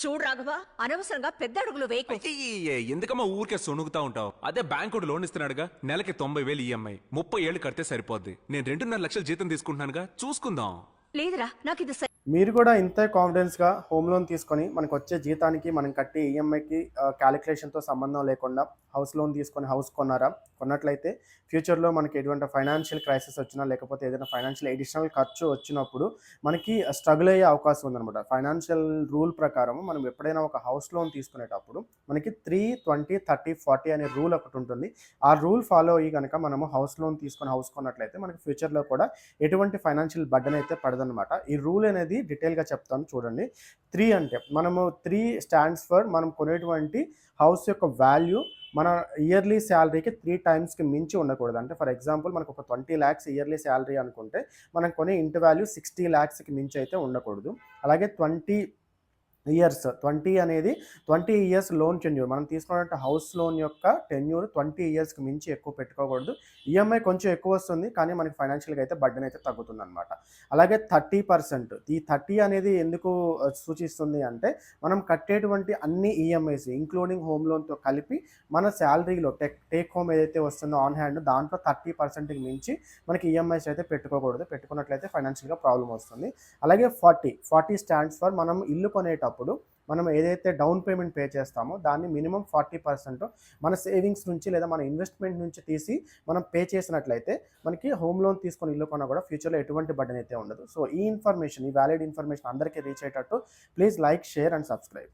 చూడు రాఘవ, అనవసరంగా పెద్ద అడుగులు వేయకు. అయ్యయ్యే, ఎందుకమ్మా ఊరికే సొనుగుతా ఉంటావు? అదే బ్యాంకుడు లోన్ ఇస్తున్నాడుగా, నెలకి 90,000 ఈఎంఐ, 30 ఏళ్ళు కడితే సరిపోద్ది. నేను 2.5 లక్షలు జీతం తీసుకుంటున్నానుగా, చూసుకుందాం. లేదురా, నాకు ఇది మీరు కూడా ఇంతే కాన్ఫిడెన్స్గా హోమ్ లోన్ తీసుకొని మనకు వచ్చే జీతానికి మనం కట్టే ఈఎంఐకి క్యాలిక్యులేషన్తో సంబంధం లేకుండా హౌస్ లోన్ తీసుకొని హౌస్ కొన్నారా? కొన్నట్లయితే ఫ్యూచర్లో మనకి ఎటువంటి ఫైనాన్షియల్ క్రైసిస్ వచ్చినా లేకపోతే ఏదైనా ఫైనాన్షియల్ ఎడిషనల్ ఖర్చు వచ్చినప్పుడు మనకి స్ట్రగుల్ అయ్యే అవకాశం ఉందన్నమాట. ఫైనాన్షియల్ రూల్ ప్రకారం మనం ఎప్పుడైనా ఒక హౌస్ లోన్ తీసుకునేటప్పుడు మనకి 3, 20, 30, 40 అనే రూల్ ఒకటి ఉంటుంది. ఆ రూల్ ఫాలో అయ్యి కనుక మనము హౌస్ లోన్ తీసుకొని హౌస్ కొన్నట్లయితే మనకి ఫ్యూచర్లో కూడా ఎటువంటి ఫైనాన్షియల్ బర్డెన్ అయితే పడదన్నమాట. ఈ రూల్ అనేది డీటెయిల్గా చెప్తాను చూడండి. 3 అంటే మనము 3 స్టాండ్స్ ఫర్ మనం కొనేటువంటి హౌస్ యొక్క వాల్యూ మన ఇయర్లీ శాలరీకి 3 టైమ్స్కి మించి ఉండకూడదు. అంటే ఫర్ ఎగ్జాంపుల్ మనకు ఒక 20 lakhs ఇయర్లీ శాలరీ అనుకుంటే మనం కొనే ఇంటి వాల్యూ 60 lakhsకి మించి అయితే ఉండకూడదు. అలాగే 20 అనేది 20 ఇయర్స్ లోన్ టెన్యూర్. మనం తీసుకున్నట్టు హౌస్ లోన్ యొక్క టెన్యూర్ 20 ఇయర్స్కి మించి ఎక్కువ పెట్టుకోకూడదు. ఈఎంఐ కొంచెం ఎక్కువ వస్తుంది, కానీ మనకి ఫైనాన్షియల్గా అయితే బర్డెన్ అయితే తగ్గుతుంది అనమాట. అలాగే 30%. ఈ 30 అనేది ఎందుకు సూచిస్తుంది అంటే మనం కట్టేటువంటి అన్ని ఈఎంఐస్ ఇంక్లూడింగ్ హోమ్ లోన్తో కలిపి మన శాలరీలో టేక్ హోమ్ ఏదైతే వస్తుందో ఆన్ హ్యాండ్ దాంట్లో 30%కి మించి మనకి ఈఎంఐస్ అయితే పెట్టుకోకూడదు. పెట్టుకున్నట్లయితే ఫైనాన్షియల్గా ప్రాబ్లం వస్తుంది. అలాగే 40 స్టాండ్స్ ఫర్ మనం ఇల్లు కొనేటప్పుడు మనం ఏదైతే డౌన్ పేమెంట్ పే చేస్తామో దాన్ని మినిమం 40% మన సేవింగ్స్ నుంచి లేదా మన ఇన్వెస్ట్మెంట్ నుంచి తీసి మనం పే చేసినట్లయితే మనకి హోమ్ లోన్ తీసుకొని ఇల్లు కొన్నా కూడా ఫ్యూచర్లో ఎటువంటి బర్డెన్ అయితే ఉండదు. సో ఈ వ్యాలిడ్ ఇన్ఫర్మేషన్ అందరికీ రీచ్ అయ్యేటట్టు please like, share and subscribe.